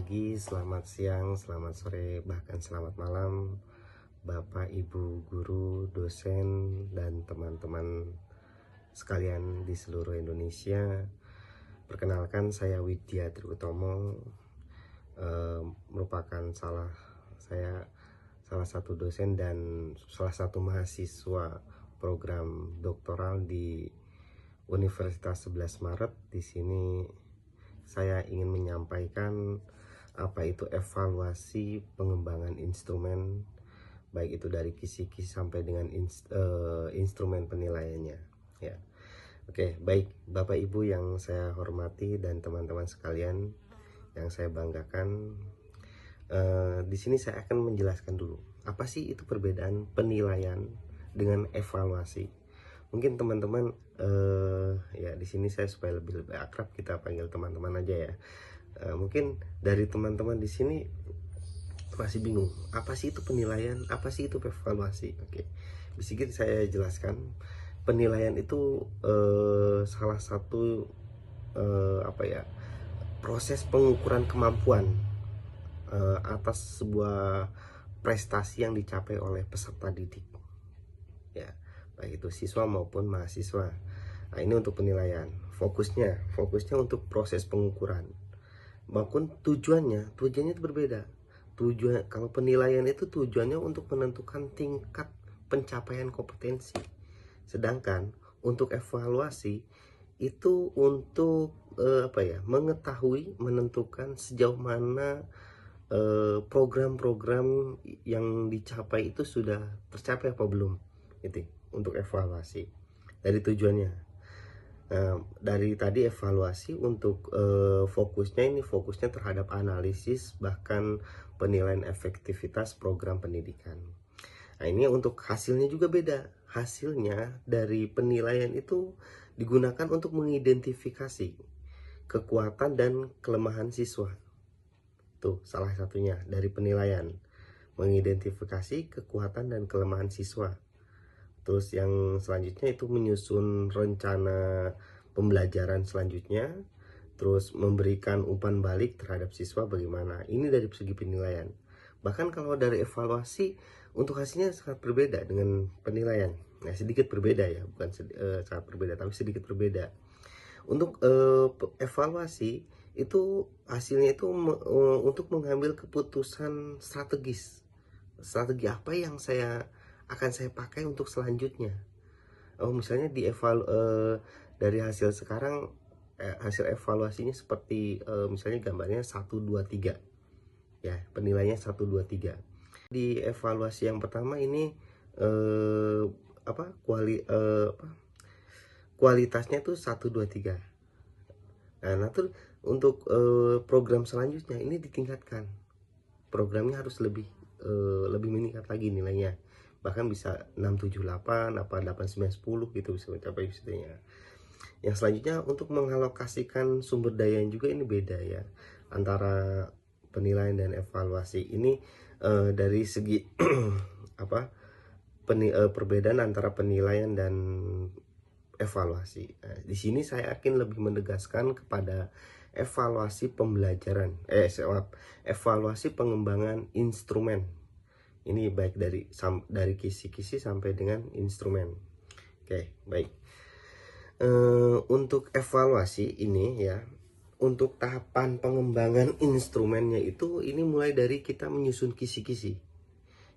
pagi, selamat siang, selamat sore, bahkan selamat malam Bapak, Ibu, guru, dosen, dan teman-teman sekalian di seluruh Indonesia. Perkenalkan, saya Widya Triutomo, merupakan salah satu dosen dan salah satu mahasiswa program doktoral di Universitas 11 Maret. Di sini saya ingin menyampaikan apa itu evaluasi pengembangan instrumen, baik itu dari kisi-kisi sampai dengan instrumen penilaiannya, ya. Oke, baik Bapak Ibu yang saya hormati dan teman-teman sekalian yang saya banggakan, di sini saya akan menjelaskan dulu apa sih itu perbedaan penilaian dengan evaluasi. Mungkin teman-teman ya di sini saya supaya lebih akrab kita panggil teman-teman aja ya. Mungkin dari teman-teman di sini masih bingung apa sih itu penilaian, apa sih itu evaluasi. Oke, sedikit saya jelaskan. Penilaian itu salah satu proses pengukuran kemampuan atas sebuah prestasi yang dicapai oleh peserta didik, ya, baik itu siswa maupun mahasiswa. Nah, ini untuk penilaian. Fokusnya untuk proses pengukuran maupun tujuannya itu berbeda. Kalau penilaian itu tujuannya untuk menentukan tingkat pencapaian kompetensi, sedangkan untuk evaluasi itu untuk mengetahui, menentukan sejauh mana program-program yang dicapai itu sudah tercapai apa belum. Itu untuk evaluasi dari tujuannya. Dari tadi evaluasi untuk fokusnya terhadap analisis bahkan penilaian efektivitas program pendidikan. Nah, ini untuk hasilnya juga beda. Hasilnya dari penilaian itu digunakan untuk mengidentifikasi kekuatan dan kelemahan siswa. Tuh salah satunya dari penilaian, mengidentifikasi kekuatan dan kelemahan siswa. Terus yang selanjutnya itu menyusun rencana pembelajaran selanjutnya, terus memberikan umpan balik terhadap siswa bagaimana. Ini dari segi penilaian. Bahkan kalau dari evaluasi, untuk hasilnya sangat berbeda dengan penilaian. Nah, sedikit berbeda ya, bukan sangat berbeda, tapi sedikit berbeda. Untuk evaluasi itu hasilnya itu untuk mengambil keputusan strategis. Strategi apa yang akan saya pakai untuk selanjutnya. Misalnya dari hasil sekarang, hasil evaluasinya seperti misalnya gambarnya 1, 2, 3 ya, penilaiannya 1, 2, 3. Di evaluasi yang pertama ini kualitasnya tuh 1, 2, 3. Nah tuh untuk program selanjutnya ini ditingkatkan. Programnya harus lebih meningkat lagi nilainya. Bahkan bisa 6, 7, 8, 8, 9, 10 gitu bisa mencapai istilahnya. Yang selanjutnya untuk mengalokasikan sumber daya juga ini beda ya antara penilaian dan evaluasi. Ini dari segi perbedaan antara penilaian dan evaluasi. Nah, di sini saya akan lebih menegaskan kepada evaluasi pembelajaran, evaluasi pengembangan instrumen. Ini baik dari kisi-kisi sampai dengan instrumen. Oke, baik. Untuk evaluasi ini ya, untuk tahapan pengembangan instrumennya itu ini mulai dari kita menyusun kisi-kisi.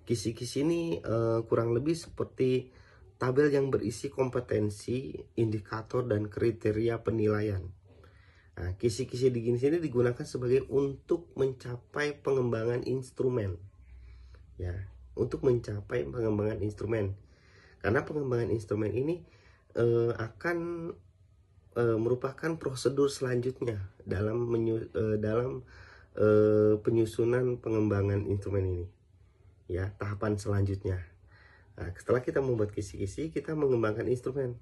Kisi-kisi ini kurang lebih seperti tabel yang berisi kompetensi, indikator, dan kriteria penilaian. Nah, kisi-kisi di sini digunakan sebagai untuk mencapai pengembangan instrumen. Ya, untuk mencapai pengembangan instrumen. Karena pengembangan instrumen ini akan merupakan prosedur selanjutnya dalam penyusunan pengembangan instrumen ini. Ya, tahapan selanjutnya. Nah, setelah kita membuat kisi-kisi, kita mengembangkan instrumen.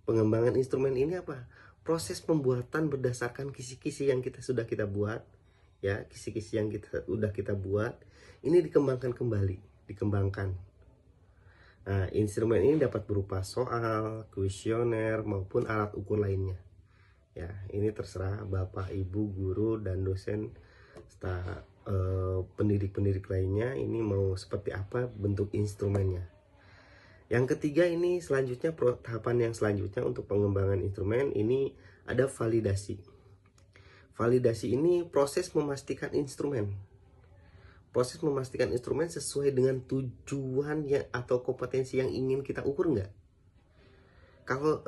Pengembangan instrumen ini apa? Proses pembuatan berdasarkan kisi-kisi yang sudah kita buat, ya, kisi-kisi yang kita buat, ini dikembangkan kembali, Nah, instrumen ini dapat berupa soal, kuesioner, maupun alat ukur lainnya. Ya, ini terserah Bapak, Ibu, guru, dan dosen serta pendidik-pendidik lainnya ini mau seperti apa bentuk instrumennya. Yang ketiga ini selanjutnya tahapan yang selanjutnya untuk pengembangan instrumen ini ada validasi. Validasi ini proses memastikan instrumen. Proses memastikan instrumen sesuai dengan tujuan atau kompetensi yang ingin kita ukur nggak? Kalau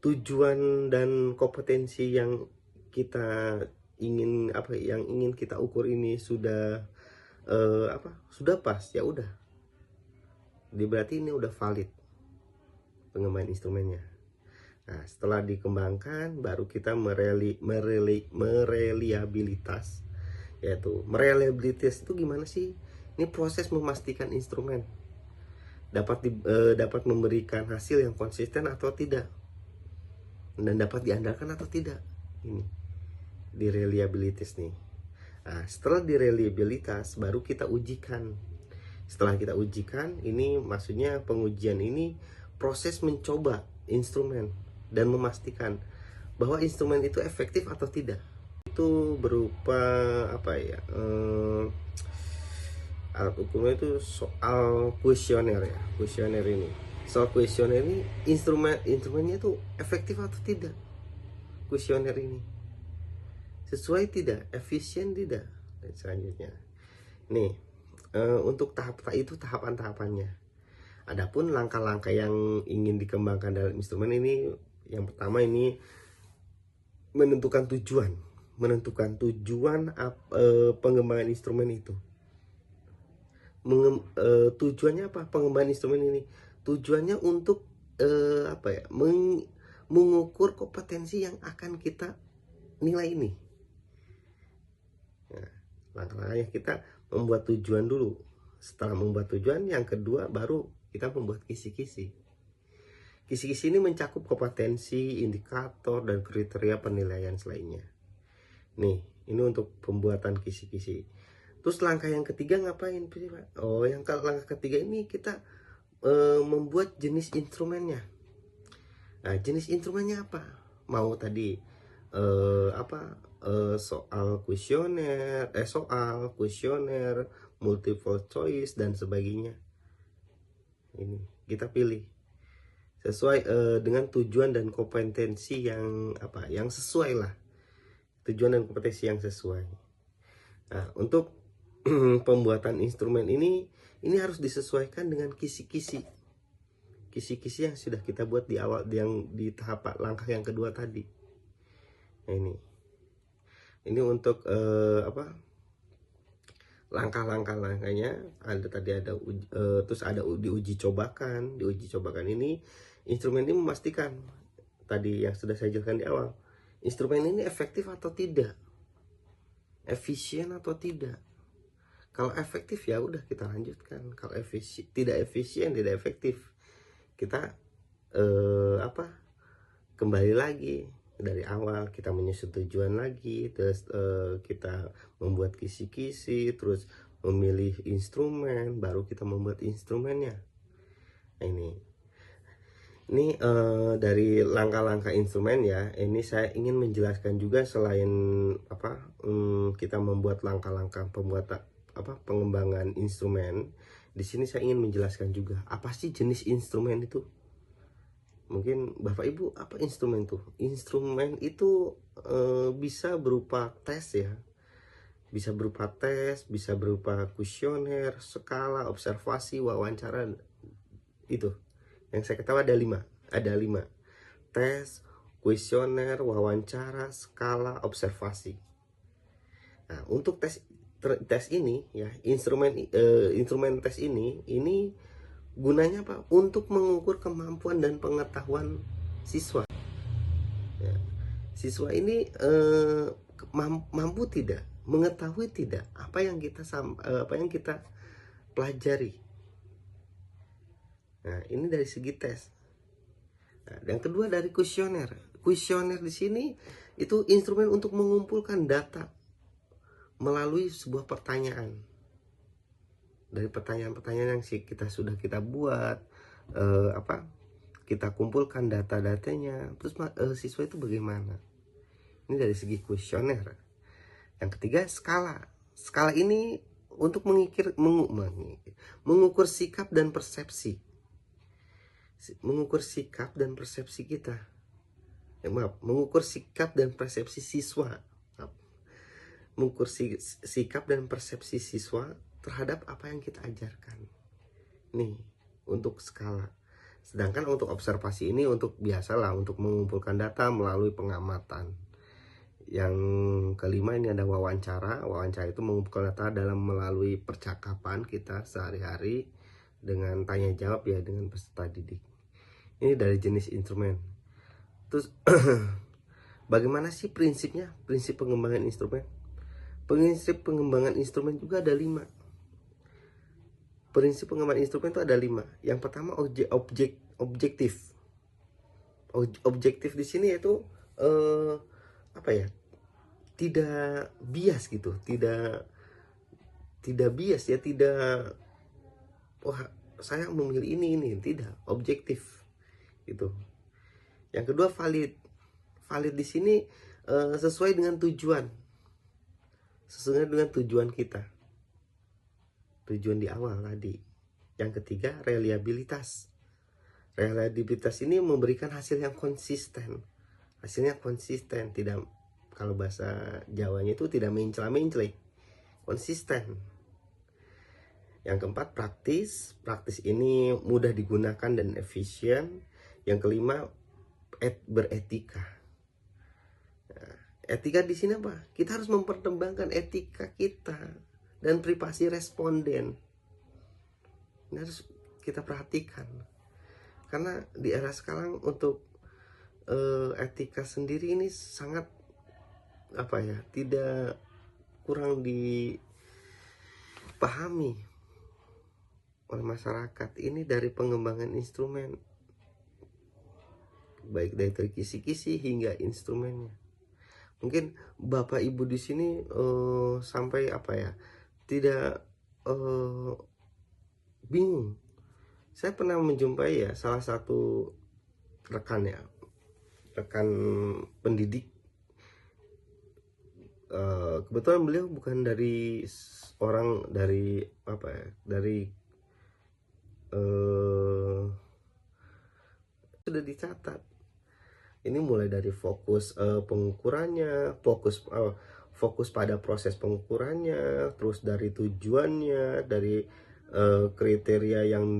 tujuan dan kompetensi yang kita ingin kita ukur ini sudah sudah pas, ya udah. Berarti ini udah valid pengembangan instrumennya. Nah, setelah dikembangkan baru kita mereliabilitas. Yaitu mereliabilitas itu gimana sih? Ini proses memastikan instrumen dapat memberikan hasil yang konsisten atau tidak, dan dapat diandalkan atau tidak. Ini di reliabilitas nih. Nah, setelah di reliabilitas baru kita ujikan. Setelah kita ujikan, ini maksudnya pengujian ini proses mencoba instrumen dan memastikan bahwa instrumen itu efektif atau tidak. Itu berupa apa ya? Alat ukurnya itu soal kuesioner ya. Kuesioner ini. Soal kuesioner ini instrumennya itu efektif atau tidak? Kuesioner ini sesuai tidak? Efisien tidak? Dan selanjutnya. Nih, untuk itu tahapan-tahapannya. Adapun langkah-langkah yang ingin dikembangkan dalam instrumen ini, yang pertama ini menentukan tujuan pengembangan instrumen itu. Tujuannya apa pengembangan instrumen ini? Tujuannya untuk mengukur kompetensi yang akan kita nilai ini. Nah, langkah-langkahnya kita membuat tujuan dulu. Setelah membuat tujuan, yang kedua baru kita membuat kisi-kisi. Kisi-kisi ini mencakup kompetensi, indikator, dan kriteria penilaian selainnya. Nih, ini untuk pembuatan kisi-kisi. Terus langkah yang ketiga ngapain, Pak? Oh, langkah ketiga ini kita membuat jenis instrumennya. Nah, jenis instrumennya apa? Mau tadi soal kuesioner, multiple choice dan sebagainya. Ini kita pilih sesuai dengan tujuan dan kompetensi yang sesuai lah. Tujuan dan kompetensi yang sesuai. Nah, untuk pembuatan instrumen ini harus disesuaikan dengan kisi-kisi yang sudah kita buat di awal, yang di tahap langkah yang kedua tadi. Nah, ini untuk langkahnya terus ada diuji cobakan ini. Instrumen ini memastikan tadi yang sudah saya jelaskan di awal, instrumen ini efektif atau tidak, efisien atau tidak. Kalau efektif ya udah kita lanjutkan. Kalau tidak efisien, tidak efektif, kita kembali lagi dari awal, kita menyusun tujuan lagi, terus kita membuat kisi-kisi, terus memilih instrumen, baru kita membuat instrumennya. Nah, ini dari langkah-langkah instrumen ya. Ini saya ingin menjelaskan juga selain kita membuat langkah-langkah pengembangan instrumen. Di sini saya ingin menjelaskan juga apa sih jenis instrumen itu. Mungkin Bapak Ibu, apa instrumen itu? Instrumen itu bisa berupa tes ya. Bisa berupa tes, bisa berupa kuesioner, skala, observasi, wawancara. Itu. Yang saya ketahui ada 5. Tes, kuesioner, wawancara, skala, observasi. Nah, untuk tes ini ya, instrumen tes ini gunanya apa? Untuk mengukur kemampuan dan pengetahuan siswa. Ya, siswa ini mampu tidak, mengetahui tidak apa yang kita pelajari. Nah, ini dari segi tes. Nah, yang kedua dari kuesioner. Kuesioner di sini itu instrumen untuk mengumpulkan data melalui sebuah pertanyaan. Dari pertanyaan-pertanyaan yang sudah kita buat, kita kumpulkan data-datanya, terus siswa itu bagaimana? Ini dari segi kuesioner. Yang ketiga, skala. Skala ini untuk mengukur sikap dan persepsi. Mengukur sikap dan persepsi kita. Mengukur sikap dan persepsi siswa. Mengukur sikap dan persepsi siswa terhadap apa yang kita ajarkan. Nih, untuk skala. Sedangkan untuk observasi ini untuk biasalah, untuk mengumpulkan data melalui pengamatan. Yang kelima ini ada wawancara. Wawancara itu mengumpulkan data dalam melalui percakapan kita sehari-hari dengan tanya jawab ya dengan peserta didik. Ini dari jenis instrumen. Terus bagaimana sih prinsipnya? Prinsip pengembangan instrumen. Prinsip pengembangan instrumen juga ada 5. Prinsip pengembangan instrumen itu ada 5. Yang pertama objektif. Objektif di sini itu apa ya? Tidak bias gitu, tidak bias ya, tidak wah saya memilih ini, tidak, objektif gitu. Yang kedua valid. Valid di sini sesuai dengan tujuan. Sesuai dengan tujuan kita. Tujuan di awal tadi. Yang ketiga reliabilitas. Reliabilitas ini memberikan hasil yang konsisten. Hasilnya konsisten, tidak, kalau bahasa Jawanya itu tidak mencela-mencela. Konsisten. Yang keempat praktis. Praktis ini mudah digunakan dan efisien. Yang kelima beretika. Nah, etika di sini apa? Kita harus mempertimbangkan etika kita dan privasi responden. Ini harus kita perhatikan. Karena di era sekarang untuk etika sendiri ini sangat apa ya? Tidak, kurang dipahami oleh masyarakat. Ini dari pengembangan instrumen, baik dari kisi-kisi hingga instrumennya. Mungkin Bapak Ibu di sini sampai apa ya, tidak bingung. Saya pernah menjumpai ya salah satu rekan pendidik. Kebetulan beliau bukan dari orang dari apa ya, dari sudah dicatat. Ini mulai dari fokus pengukurannya, fokus pada proses pengukurannya, terus dari tujuannya, dari kriteria yang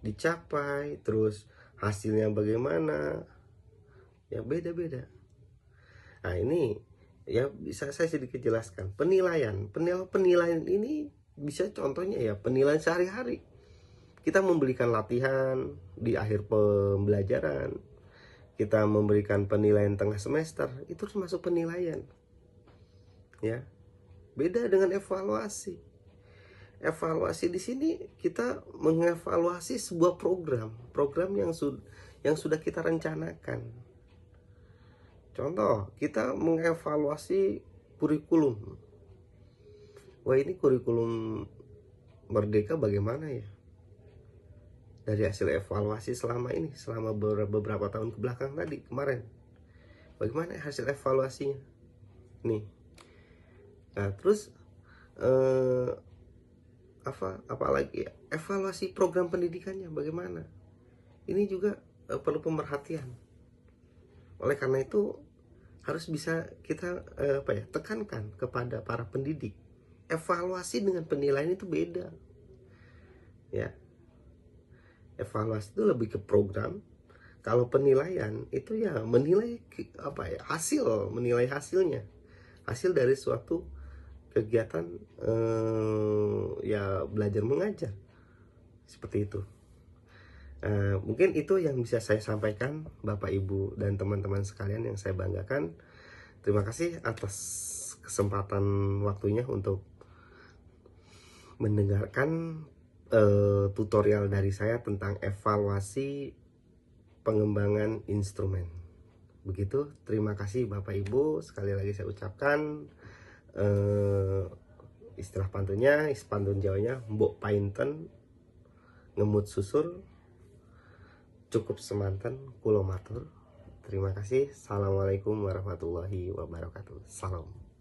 dicapai, terus hasilnya bagaimana, ya beda-beda. Nah ini ya bisa saya sedikit jelaskan. Penilaian ini bisa contohnya ya penilaian sehari-hari. Kita memberikan latihan di akhir pembelajaran, kita memberikan penilaian tengah semester, itu termasuk penilaian. Ya. Beda dengan evaluasi. Evaluasi di sini kita mengevaluasi sebuah program yang sudah kita rencanakan. Contoh, kita mengevaluasi kurikulum. Wah, ini kurikulum Merdeka bagaimana ya? Dari hasil evaluasi selama beberapa tahun kebelakang kemarin, bagaimana hasil evaluasinya nih. Nah terus apalagi ya, evaluasi program pendidikannya bagaimana, ini juga perlu pemerhatian. Oleh karena itu harus bisa kita tekankan kepada para pendidik, evaluasi dengan penilaian itu beda ya. Evaluasi itu lebih ke program. Kalau penilaian itu ya menilai menilai hasilnya, hasil dari suatu kegiatan ya belajar mengajar, seperti itu. Mungkin itu yang bisa saya sampaikan Bapak Ibu dan teman-teman sekalian yang saya banggakan. Terima kasih atas kesempatan waktunya untuk mendengarkan tutorial dari saya tentang evaluasi pengembangan instrumen. Begitu, terima kasih Bapak Ibu. Sekali lagi saya ucapkan istilah pantun Jawanya, mbok painten ngemut susur cukup semanten kulo matur. Terima kasih. Assalamualaikum warahmatullahi wabarakatuh. Salam.